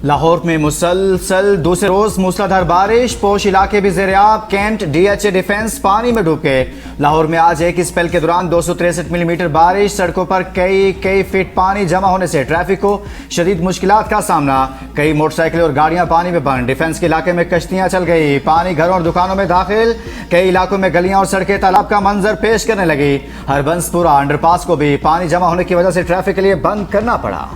लाहौर में मुसलसल दूसरे रोज मूसलाधार बारिश, पोश इलाके भी ज़ेर-ए-आब। कैंट डीएचए डिफेंस पानी में डूब गए। लाहौर में आज एक स्पेल के दौरान 263 मिलीमीटर बारिश। सड़कों पर कई फीट पानी जमा होने से ट्रैफिक को शदीद मुश्किलात का सामना। कई मोटरसाइकिलें और गाड़ियां पानी में बंद। डिफेंस के इलाके में कश्तियां चल गई। पानी घरों और दुकानों में दाखिल। कई इलाकों में गलियां और सड़कें तालाब का मंजर पेश करने लगी। हरबंसपुरा अंडरपास को भी पानी जमा होने की वजह से ट्रैफिक के लिए बंद करना पड़ा।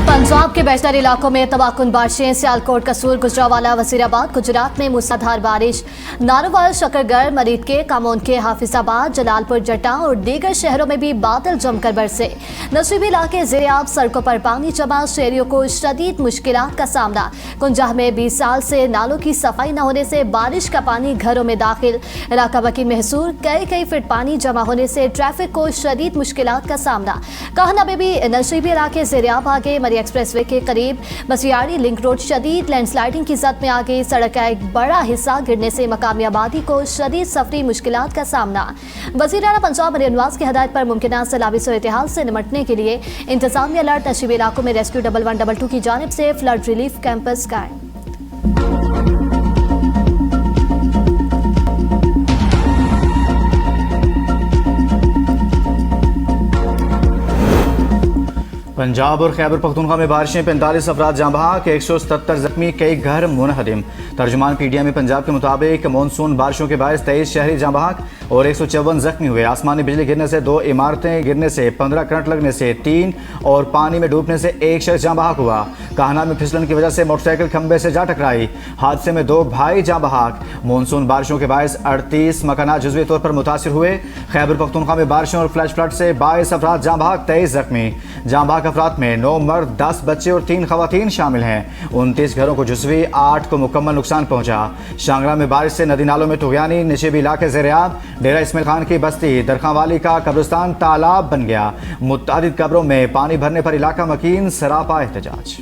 पंजाब के बेशतर इलाकों में तबाहकुन बारिशें। सियालकोट, कसूर, गुजरावाला, वजीराबाद। गुजरात में मूसलाधार बारिश। नारोवाल, शकरगढ़, मरीदके, कामोनके, हाफिजाबाद, जलालपुर, जटा और दीगर शहरों में भी बादल जमकर बरसे। नशीबी इलाके ज़ेर-ए-आब। सड़कों पर पानी जमा। शहरियों को शदीद मुश्किलात का सामना। कुंजाह में 20 साल से नालों की सफाई न होने से बारिश का पानी घरों में दाखिल। राकाबा की महसूर। कई फीट पानी जमा होने से ट्रैफिक को शदीद मुश्किलात का सामना। काहना में भी नशीबी इलाके ज़ेर-ए-आब आ गए। मरी एक्सप्रेसवे के करीब बसियाड़ी लिंक रोड शदीद लैंडस्लाइडिंग की जद में आ गई। सड़क का एक बड़ा हिस्सा गिरने से मकामी आबादी को शदीद सफरी मुश्किलात का सामना। वज़ीर-ए-आला पंजाब मरियम नवाज की हदायत पर मुमकिन सैलाबी सूरत-ए-हाल से निपटने के लिए इंतजामिया अलर्ट। नशीबी इलाकों में रेस्क्यू 1122 की जानिब से फ्लड रिलीफ कैंपस कायम। पंजाब और खैबर पख्तूनख्वा में बारिशें। 45 अफराद जाँ बहक, 177 जख्मी, कई घर मुनहदिम। तर्जुमान पीटीआई पंजाब के मुताबिक मानसून बारिशों के बायस 23 शहरी जाँ बहक और 154 जख्मी हुए। आसमानी बिजली गिरने से 2 इमारतें गिरने से 15, करंट लगने से 3 और पानी में डूबने से 1 शख्स जाँ बहक हुआ। काहना में फिसलन की वजह से मोटरसाइकिल खंबे से जा टकराई। हादसे में 2 भाई जाँ बहक। मानसून बारिशों के बायस 38 मकानात जुज़वी तौर पर मुतासिर हुए। खैबर पख्तूनख्वा में बारिशों और फ्लैश फ्लड से 22 अफराद जाँ बहक, 23 जख्मी। जाँ बहक अफराद में 9 मर्द, 10 बच्चे और 3 खवातीन शामिल हैं। 29 घरों को जुज़वी, 8 को मुकम्मल नुकसान पहुंचा। शांगरा में बारिश से नदी नालों में तुग़यानी। नशीबी इलाके ज़ेर-ए-आब। डेरा इस्माइल खान की बस्ती दरखावाली का कब्रिस्तान तालाब बन गया। मुतअद्दिद कब्रों में पानी भरने पर इलाका मकीन। सरापा एहतजाज।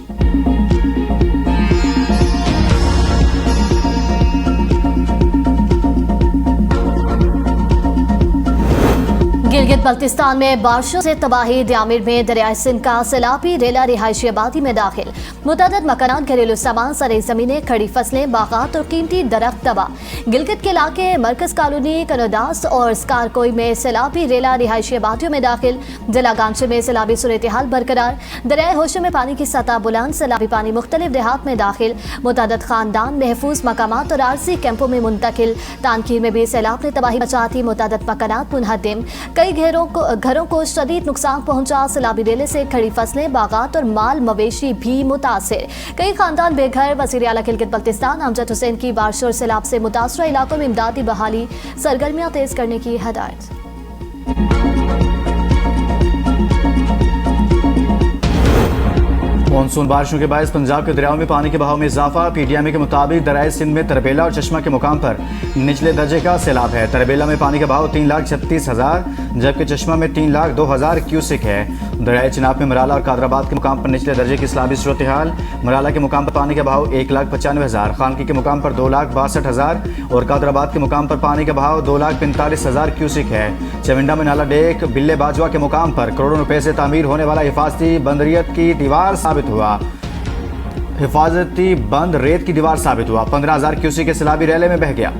गिलगित बल्तिस्तान में बारिशों से तबाही। द्यामिर में दरियाए सिंध का सैलाबी रेला रिहायशी आबादी में दाखिल। मुतअद्दिद मकानात, घरेलू सामान, सरे जमीनें, खड़ी फसलें, बागात और कीमती दरख्त तबाह। गिलगित के इलाके मरकज कॉलोनी, कनोदास और स्कारकोई में सैलाबी रेला रिहायशी आबादियों में दाखिल। जिला गांचे में सैलाबी सूरत-ए-हाल बरकरार। दरियाए होशे में पानी की सतह बुलंद। सैलाबी पानी मुख्तलिफ देहात में दाखिल। मुतअद्दिद खानदान महफूज मकामात और आरजी कैंपों में मुंतकिल। तानकीर में भी सैलाब ने तबाही मचाती। मुतअद्दिद मकानात मुनहदिम। कई घरों को शदीद नुकसान पहुंचा। सैलाबी रेले से खड़ी फसलें, बागात और माल मवेशी भी मुतासिर। कई खानदान बेघर। वज़ीर-ए-आला गिलगित बल्तिस्तान अमजद हुसैन की बारिश और सैलाब से मुतासरा इलाकों में इमदादी बहाली सरगर्मियां तेज करने की हदायत। मानसून बारिशों के बायस पंजाब के दरियाओं में पानी के बहाव में इजाफा। पीटीआई के मुताबिक दरियाए सिंध में तरबेला और चश्मा के मुकाम पर निचले दर्जे का सैलाब है। तरबेला में पानी का बहाव 3,36,000 जबकि चश्मा में 3,02,000 क्यूसिक है। दरियाए चिनाब में मराला और कादराबाद के मुकाम पर निचले दर्जे की सैलाबी सूरत हाल। मराला के मुकाम पर पानी का बहाव 1,95,000, खानकी के मुकाम पर 2,62,000 और कादराबाद के मुकाम पर पानी का बहाव 2,45,000 क्यूसिक है। चविंडा में नाला डेक बिल्ले बाजवा के मुकाम पर करोड़ों रुपए से तामीर होने वाला हिफाजती बंदरियत की दीवार साबित हुआ। हिफाजती बंद रेत की दीवार साबित हुआ। 15,000 क्यूसिक के सैलाबी रेले में बह गया।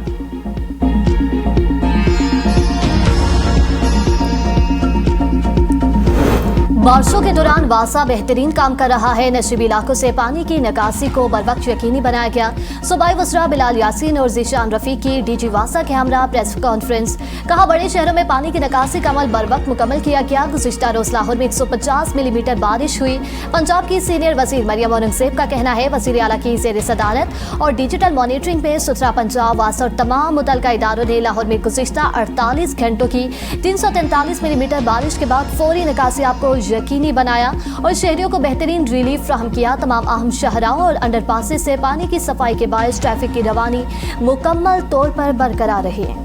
बारिशों के दौरान वासा बेहतरीन काम कर रहा है। नशीबी इलाकों से पानी की निकासी को बरवक्त यकीनी बनाया गया। सूबाई वज़रा बिलाल यासीन और ज़ीशान रफ़ी की डीजी वासा के हमरा प्रेस कॉन्फ्रेंस। कहा, बड़े शहरों में पानी की निकासी का अमल बरवक्त मुकम्मल किया गया। गुज़िश्ता रोज़ लाहौर में 150 मिलीमीटर बारिश हुई। पंजाब की सीनियर वज़ीर मरियम औरंगज़ेब का कहना है, वज़ीर-ए-आला की ज़ेर सदारत और डिजिटल मॉनिटरिंग में सुथरा पंजाब वासा और तमाम मुतल्लिका इदारों ने लाहौर में गुज़िश्ता 48 घंटों की 343 मिलीमीटर बारिश के बाद फौरी निकासी आपको यकीनी बनाया और शहरियों को बेहतरीन रिलीफ फ्राहम किया। तमाम अहम शहराओं और अंडरपासेस से पानी की सफाई के बायस ट्रैफिक की रवानी मुकम्मल तौर पर बरकरार रही है।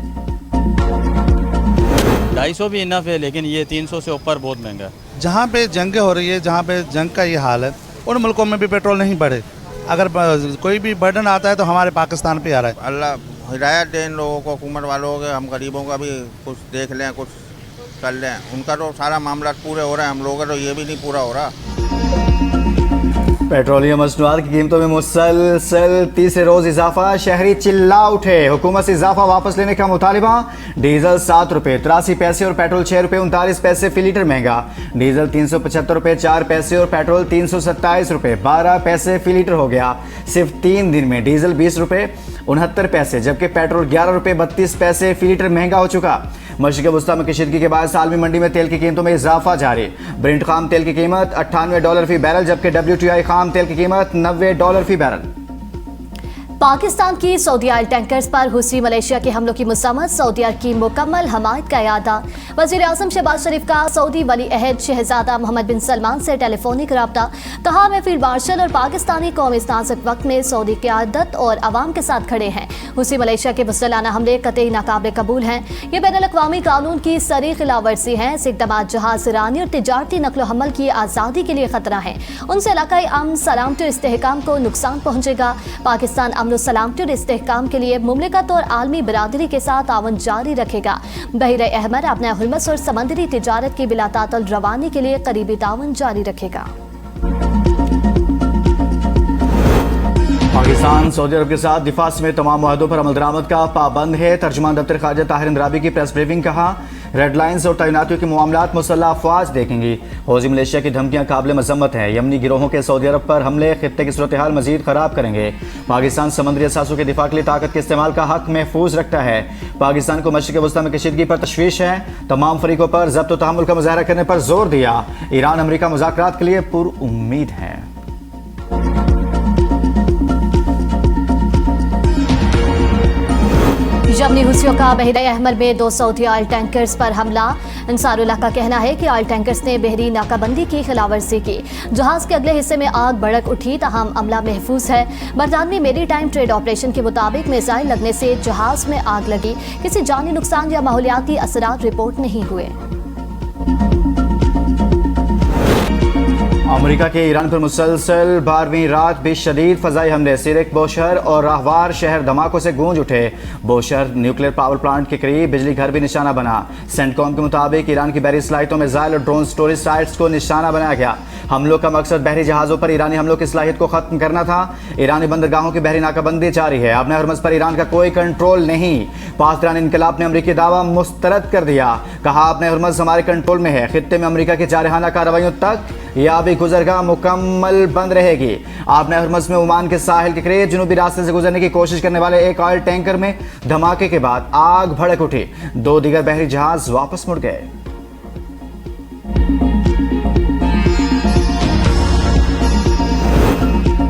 250 भी इनफ है, लेकिन ये 300 से ऊपर बहुत महंगा है। जहाँ पे जंगें हो रही है, जहाँ पे जंग का ये हाल है, उन मुल्कों में भी पेट्रोल नहीं बढ़े। अगर कोई भी बर्डन आता है तो हमारे पाकिस्तान पे आ रहा है। अल्लाह हिदायत दे इन लोगों को, हुकूमत वालों के, हम गरीबों का भी कुछ देख लें, कुछ कर लें। उनका तो सारा मामला पूरे हो रहे हैं, हम लोगों का तो ये भी नहीं पूरा हो रहा। पेट्रोलियम मसनूआत की कीमतों में मुसलसल तीसरे रोज इजाफा, शहरी चिल्ला उठे, हुकूमत से इजाफा वापस लेने का मुतालिबा। डीजल 7 रुपये 83 पैसे और पेट्रोल 6 रुपये 39 पैसे फी लीटर महंगा। डीजल 375 रुपये 4 पैसे और पेट्रोल 327 रुपये 12 पैसे फी लीटर हो गया। सिर्फ 3 दिन में डीजल 20 रुपये 69 पैसे जबकि पेट्रोल 11 रुपये 32 पैसे फी लीटर महंगा हो चुका। मशरिक़ वस्ता में कशीदगी के बाद आलमी मंडी में तेल की कीमतों में इजाफा जारी। ब्रेंट खाम तेल की कीमत $98 फी बैरल जबकि WTI खाम तेल की कीमत $90 फी बैरल। पाकिस्तान की सऊदी ऑयल टैंकर्स पर हुसी मलेशिया के हमलों की मसम्मत, सऊदी अरब की मुकम्मल हमायत का इरादा। वज़ीर आज़म शहबाज शरीफ का सऊदी वली अहद शहजादा मोहम्मद बिन सलमान से टेलीफोनिक रब्ता। कहा, मैं फील्ड मार्शल और पाकिस्तानी कौम इस नाजुक वक्त में सऊदी क़यादत और अवाम के साथ खड़े हैं। हुसी मलेशिया के मुसलमाना हमले कतई नाकाबिल कबूल हैं। ये बैनुल-अक़वामी कानून की सरी खिलाफवर्जी हैं। इस इक़दाम जहाज ईरानी और तिजारती नकलो हमल की आज़ादी के लिए खतरा है। उनसे इलाकाई अमन सलामती और इस्तेहकाम को नुकसान पहुँचेगा। पाकिस्तान अमन सलामती और इस्तेहकाम के लिए मुमलिकत और आलमी बरादरी के साथ ताउन जारी रखेगा। बहर अहमर अपने हुर्मस और समंदरी तिजारत की बिलातातल रवानी के लिए करीबी ताउन जारी रखेगा। पाकिस्तान सऊदी अरब के साथ दिफा में तमाम मुआहदों पर अमल दरामद का पाबंद है। तर्जुमान दफ्तर ख़ारजा ताहिर इंद्राबी की प्रेस ब्रीफिंग। कहा, रेड लाइन्स और तैनातियों के मामलात मुसल्लह अफवाज देखेंगी। हौजी मलेशिया की धमकियां काबिल मजम्मत हैं। यमनी गिरोहों के सऊदी अरब पर हमले खित्ते की सूरत हाल मजीद खराब करेंगे। पाकिस्तान समंदरी असासों के दिफा के लिए ताकत के इस्तेमाल का हक महफूज रखता है। पाकिस्तान को मशरिक़ वस्ता में कशीदगी पर तशवीश है। तमाम फरीकों पर ज़ब्त व तहम्मुल का मुजाहरा करने पर जोर दिया। ईरान अमरीका मुज़ाकरात के लिए पुरउम्मीद है। यमनी हुसियों का बहर अहमर में 2 सऊदी ऑयल टैंकर्स पर हमला। अंसारुल्लाह का कहना है कि ऑयल टैंकर्स ने बहरी नाकाबंदी की खिलाफवर्जी की। जहाज के अगले हिस्से में आग भड़क उठी, तहम अमला महफूज है। बरतानवी मेरी टाइम ट्रेड ऑपरेशन के मुताबिक मिसाइल लगने से जहाज में आग लगी। किसी जानी नुकसान या माहौलियाती असरात रिपोर्ट नहीं हुए। अमेरिका के ईरान पर मुसलसल 12वीं रात भी शदीद फजाई हमले। सिरिक, बोशहर और राहवार शहर धमाकों से गूंज उठे। बोशहर न्यूक्लियर पावर प्लांट के करीब बिजली घर भी निशाना बना। सेंटकॉम के मुताबिक ईरान की बहरी सलाहियतों में मिसाइल और ड्रोन स्टोरेज साइट्स को निशाना बनाया गया। हमलों का मकसद बहरी जहाज़ों पर ईरानी हमलों की सलाहियत को खत्म करना था। ईरानी बंदरगाहों की बहरी नाकाबंदी जारी है। अपने हरमज़ पर ईरान का कोई कंट्रोल नहीं। पाकिस्तान इनकलाब ने अमरीकी दावा मुस्तरद कर दिया। कहा, अपने हरमज़ हमारे कंट्रोल में है। खित्ते में अमरीका की जारहाना कार्रवाइयों तक या भी गुजरगा मुकम्मल बंद रहेगी। आपने हरमज़ में ओमान के साहिल के करीब जनूबी रास्ते से गुजरने की कोशिश करने वाले एक ऑयल टैंकर में धमाके के बाद आग भड़क उठी। 2 दीगर बहरी जहाज वापस मुड़ गए।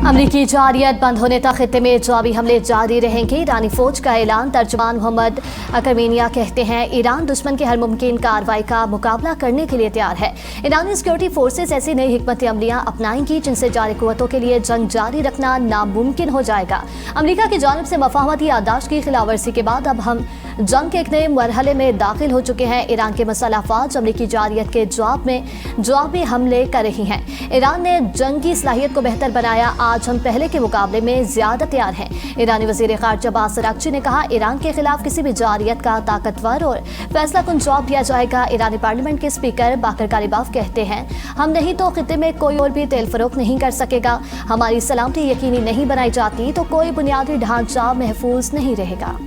अमरीकी जारियत बंद होने तक खित्ते में जवाबी हमले जारी रहेंगे। ईरानी फौज का ऐलान। तर्जुमान मोहम्मद अकरमीनिया कहते हैं, ईरान दुश्मन की हर मुमकिन कार्रवाई का मुकाबला करने के लिए तैयार है। ईरानी सिक्योरिटी फोर्सेस ऐसी नई हिकमत अमलियाँ अपनाएंगी जिनसे जारी कुव्वतों के लिए जंग जारी रखना नामुमकिन हो जाएगा। अमरीका की जानिब से मफाहमती याददाश्त की खिलाफवर्जी के बाद अब हम जंग के एक नए मरहले में दाखिल हो चुके हैं। ईरान के मसल्ह अफवाज अमरीकी जारियत के जवाब में जवाबी हमले कर रही हैं। ईरान ने जंगी सलाहियत को बेहतर बनाया। आज हम पहले के मुकाबले में ज्यादा तैयार हैं। ईरानी वजीर खारजा अब्बास अरागची ने कहा, ईरान के खिलाफ किसी भी जारियत का ताकतवर और फैसला कुन जवाब दिया जाएगा। ईरानी पार्लियामेंट के स्पीकर बाकर कालिबाफ कहते हैं, हम नहीं तो खित्ते में कोई और भी तेल फरोख्त नहीं कर सकेगा। हमारी सलामती यकीनी नहीं बनाई जाती तो कोई बुनियादी ढांचा महफूज नहीं रहेगा।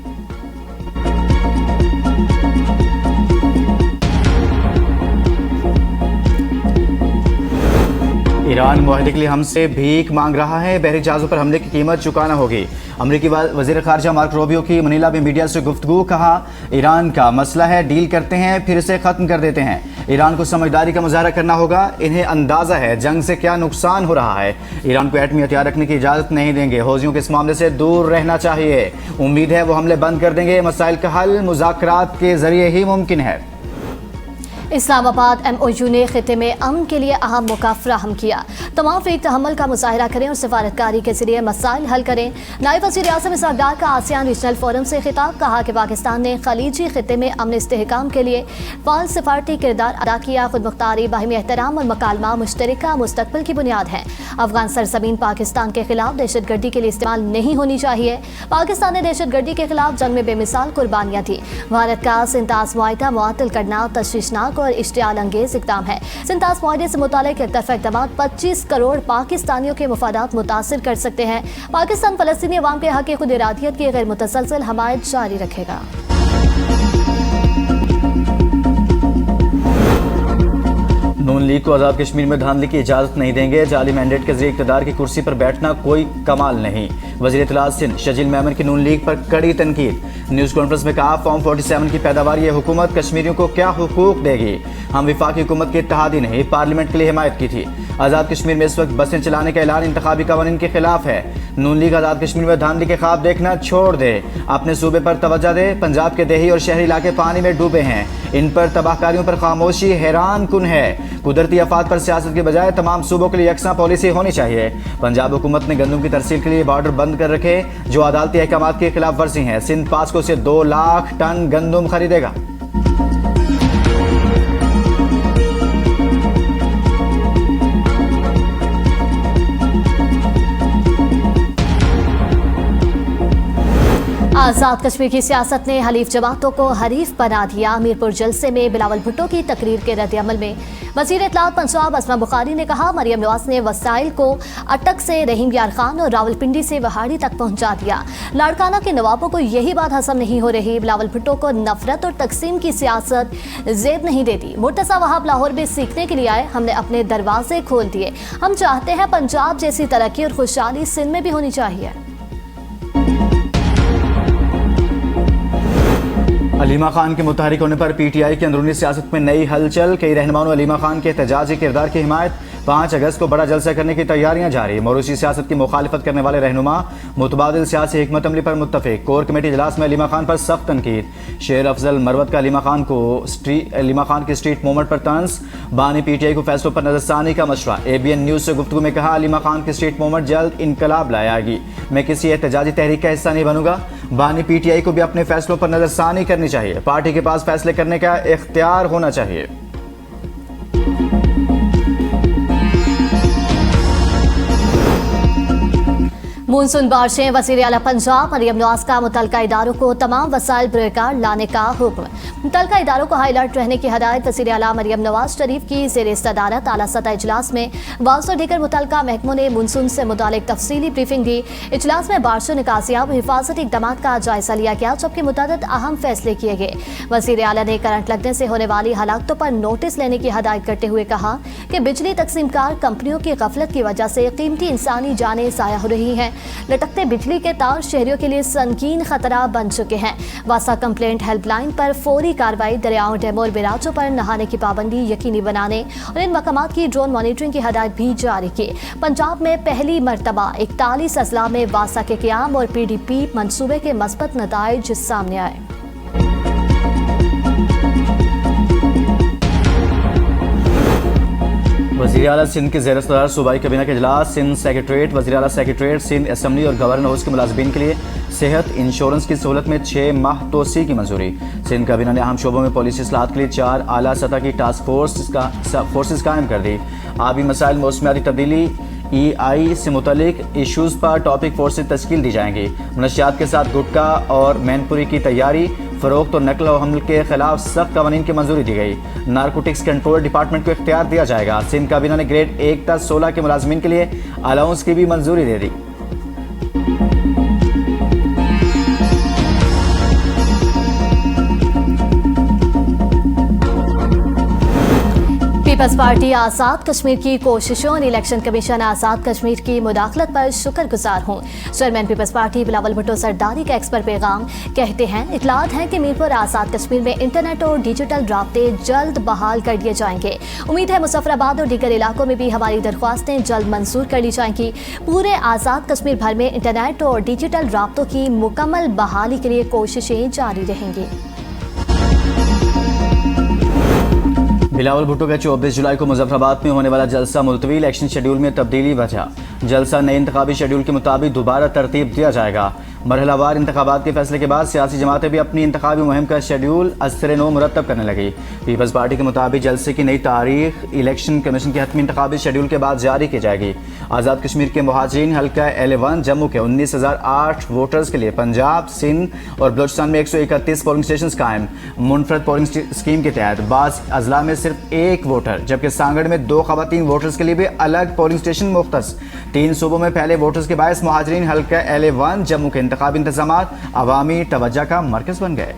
ईरान मुआहदे के लिए हमसे भीख मांग रहा है। बहरी जहाज़ों पर हमले की कीमत चुकाना होगी। अमरीकी वज़ीर ख़ारजा मार्को रूबियो की मनीला में मीडिया से गुफ्तगू। कहा, ईरान का मसला है, डील करते हैं फिर इसे ख़त्म कर देते हैं। ईरान को समझदारी का मुजाहरा करना होगा। इन्हें अंदाज़ा है जंग से क्या नुकसान हो रहा है। ईरान को एटमी हथियार रखने की इजाज़त नहीं देंगे। हौजियों के इस मामले से दूर रहना चाहिए। उम्मीद है वो हमले बंद कर देंगे। मसाइल का हल मुज़ाकरात के ज़रिए ही मुमकिन है। इस्लामाबाद MOU ने खिते में अमन के लिए अहम मौका फ्राहम किया। तमाम फ़रीक तहम्मुल का मुजाहरा करें और सिफारतकारी के जरिए मसाइल हल करें। नायब वज़ीर आज़म इसहाक़ का आसियान रीजनल फोरम से खिताब, कहा कि पाकिस्तान ने खलीजी खिते में अमन इस्तेहकाम के लिए फ़ाल सिफारती किरदार अदा किया। खुद मुख्तारी, बाहिमी एहतराम और मकालमा मुश्तरका मुस्तक़बिल की बुनियाद है। अफगान सरजमीन पाकिस्तान के खिलाफ दहशतगर्दी के लिए इस्तेमाल नहीं होनी चाहिए। पाकिस्तान ने दहशतगर्दी के खिलाफ जंग में बेमिसाल कुर्बानियाँ दी। भारत का सिंतास मुआहिदा मुअत्तल करना तशवीशनाक और इश्तियाल अंगेज इक़दाम है। सिंतास मुआहिदे से मुतालिक एकतरफ़ा इक़दामात 25 करोड़ पाकिस्तानियों के मफादात मुतासिर कर सकते हैं। पाकिस्तान फ़लस्तीनी अवाम के हक़ खुद इरादियत की गैर मुतसलसल हमायत जारी रखेगा। नून लीग को आज़ाद कश्मीर में धांधली की इजाज़त नहीं देंगे। जाली मैंडेट के जरिए इक़्तिदार की कुर्सी पर बैठना कोई कमाल नहीं। वज़ीर इत्तलात सिंध शजील मेमन की नून लीग पर कड़ी तनकीद। न्यूज़ कॉन्फ्रेंस में कहा, फॉर्म 47 की पैदावार ये हुकूमत कश्मीरियों को क्या हुकूक देगी। हम वफाकी हुकूमत के इत्तेहादी नहीं, पार्लियामेंट के लिए हिमायत की थी। आज़ाद कश्मीर में इस वक्त बसें चलाने का ऐलान इंतखाबी कवानीन के खिलाफ है। नून लीग आज़ाद कश्मीर में धांधली के ख्वाब देखना छोड़ दे, अपने सूबे पर तवज्जो दे। पंजाब के देही और शहरी इलाके पानी में डूबे हैं, इन पर तबाहकारियों पर खामोशी हैरान कुन है। कुदरती आफात पर सियासत के बजाय तमाम सूबों के लिए यकसा पॉलिसी होनी चाहिए। पंजाब हुकूमत ने गंदम की तरसील के लिए बॉर्डर बंद कर रखे, जो अदालती अहकामात की खिलाफ वर्जी है। सिंध पास्को से 2 लाख टन गंदम खरीदेगा। आज़ाद कश्मीर की सियासत ने हलीफ जमातों को हरीफ बना दिया। मीरपुर जलसे में बिलावल भुट्टो की तकरीर के रद्द-ए-अमल में वज़ीर इत्तलात पंजाब असमा बुखारी ने कहा, मरियम नवाज ने वसाइल को अटक से रहीम यार खान और रावलपिंडी से वहाड़ी तक पहुंचा दिया। लाड़काना के नवाबों को यही बात हजम नहीं हो रही। बिलावल भुट्टो को नफरत और तकसीम की सियासत जेब नहीं देती। मुर्तज़ा वहाब लाहौर में सीखने के लिए आए, हमने अपने दरवाजे खोल दिए। हम चाहते हैं पंजाब जैसी तरक्की और खुशहाली सिंध में भी होनी चाहिए। अलीमा खान के मुतहरिक होने पर PTI की अंदरूनी सियासत में नई हलचल। कई रहनुमाओं ने अलीमा खान के एहतजाजी किरदार की हिमायत। 5 अगस्त को बड़ा जलसा करने की तैयारियां जारी। मौरूसी सियासत की मुखालिफत करने वाले रहनुमा मुतबादिल सियासी हिकमत अमली पर मुत्तफिक। कोर कमेटी इजलास में अलीमा खान पर सख्त तनकीद। शेर अफजल मरवत का अलीमा खान की स्ट्रीट मूवमेंट पर तंज। बानी PTI को फैसलों पर नजरसानी का मशवरा। ABN न्यूज़ से गुफ्तगू में कहा, अलीमा खान की स्ट्रीट मूवमेंट जल्द इनकलाब लाएगी। मैं किसी एहतजाजी तहरीक का हिस्सा नहीं बनूंगा। बानी PTI को भी अपने फैसलों पर नजरसानी करनी चाहिए। पार्टी के पास फैसले करने का इख्तियार होना चाहिए। मानसून बारिशें, वज़ीर आला पंजाब मरियम नवाज का मुतल्लिका इदारों को तमाम वसाइल बरकरार लाने का हुक्म। मुतल्लिका इदारों को हाई अलर्ट रहने की हदायत। वज़ीर आला मरियम नवाज शरीफ की ज़ेर सदारत आला सतह इजलास में बारिश और दीगर मुतल्लिका महकमों ने मानसून से मुतालिक तफसीली ब्रीफिंग दी। इजलास में बारिशों, निकासियाब और हिफाजती इक़दामात का जायजा लिया गया, जबकि मुतअद्दिद अहम फैसले किए गए। वज़ीर आला ने करंट लगने से होने वाली हलाकतों पर नोटिस लेने की हदायत करते हुए कहा कि बिजली तकसीमकार कंपनियों की गफलत की वजह से कीमती इंसानी जानें ज़ाया हो रही हैं। लटकते बिजली के तार शहरियों के लिए संगीन खतरा बन चुके हैं। वासा कंप्लेंट हेल्पलाइन पर फौरी कार्रवाई। दरियाओं, डैमों और बिराजों पर नहाने की पाबंदी यकीनी बनाने और इन मकामात की ड्रोन मॉनिटरिंग की हदायत भी जारी की। पंजाब में पहली मरतबा 41 अजला में वासा के क़याम और PDP मंसूबे के मस्बत नताइज सामने आए। वज़ीर आला सिंध के ज़ेर सदारत सूबाई काबीना के इजलास। सिंध सेक्रेटरीट, वज़ीर आला सेक्रेटरीट, सिंध असम्बली और गवर्नर हाउस के मुलाज़िमीन के लिए सेहत इंश्योरेंस की सहूलत में 6 माह तोसी की मंजूरी। सिंध काबीना ने अहम शोबों में पॉलिसी इस्लाहत के लिए 4 आला सतह की टास्क फोर्सेस कायम कर दी। आबी मसाइल, मौसमियाती तब्दीली, EI से मुतल्लिक इशूज़ पर टॉपिक फोर्सेस तश्कील दी जाएंगी। मनशियात के साथ गुटखा और मैनपुरी की तैयारी, फ़रोख्त और नकल व हमल के खिलाफ सख्त कवानीन की मंजूरी दी गई। नारकोटिक्स कंट्रोल डिपार्टमेंट को इख्तियार दिया जाएगा। सिंध काबीना ने ग्रेड 1 तक 16 के मुलाजमीन के लिए अलाउंस की भी मंजूरी दे दी। पीपल्स पार्टी आज़ाद कश्मीर की कोशिशों और इलेक्शन कमीशन आज़ाद कश्मीर की मुदाखलत पर शुक्रगुजार हूँ। चेयरमैन पीपल्स पार्टी बिलावल भुट्टो सरदारी का एक्सपर पैगाम कहते हैं, इतलात है कि मीरपुर आज़ाद कश्मीर में इंटरनेट और डिजिटल राब्ते जल्द बहाल कर दिए जाएंगे। उम्मीद है मुजफ्फराबाद और दीगर इलाकों में भी हमारी दरख्वास्तें जल्द मंजूर कर ली जाएंगी। पूरे आज़ाद कश्मीर भर में इंटरनेट और डिजिटल राब्तों की मुकम्मल बहाली के लिए कोशिशें जारी रहेंगी। बिलावल भुट्टो का 24 जुलाई को मुजफ्फराबाद में होने वाला जलसा मुलतवी, इलेक्शन शेड्यूल में तब्दीली वजह। जलसा नए इंतखाबी शेड्यूल के मुताबिक दोबारा तरतीब दिया जाएगा। मरहलावार इंतखाबात के फैसले के बाद सियासी जमातें भी अपनी इंतखाबी मुहिम का शेड्यूल असर नो मुरतब करने लगी। पीपल्स पार्टी के मुताबिक जलसे की नई तारीख इलेक्शन कमीशन के हतमी इंतखाबी शेड्यूल के बाद जारी की जाएगी। आज़ाद कश्मीर के मुहाजिरीन हल्का L1 जम्मू के 19,008 वोटर्स के लिए पंजाब, सिंध और बलोचिस्तान में 131 पोलिंग स्टेशन कायम। मुनफरद पोलिंग स्कीम के तहत बाज़ अजला में सिर्फ एक वोटर, जबकि सांगड़ में 2 खवातीन वोटर्स के लिए भी अलग पोलिंग स्टेशन मुख्तस। 3 सूबों में फैले वोटर्स के बायस मुहाजिरीन हल्का L1 जम्मू के इंतखाबी इंतजामात अवामी तवज्जो का मरकज बन गए।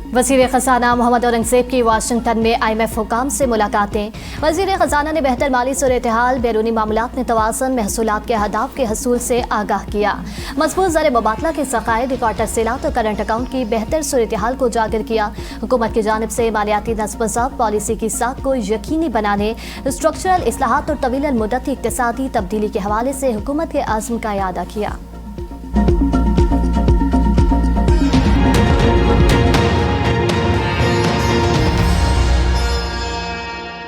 वज़ीर ख़ज़ाना मोहम्मद औरंगज़ेब की वाशिंगटन में IMF हुकाम से मुलाकातें। वज़ीर ख़ज़ाना ने बेहतर माली सूरत-ए-हाल, बैरूनी मामलात में तवाज़ुन, महसूलात के अहदाफ के हसूल से आगाह किया। मज़बूत ज़र मुबादला के ज़खायर, रिकॉर्ड तरसीलात और करंट अकाउंट की बेहतर सूरत-ए-हाल को उजागर किया। हुकूमत की जानिब से मालियाती नस्ब-ओ-ज़ब्त, पॉलिसी की साख को यकीनी बनाने, स्ट्रक्चरल इस्लाहात और तवील मुद्दती इक़्तिसादी तब्दीली के हवाले से हुकूमत के आज़्म का इआदा किया।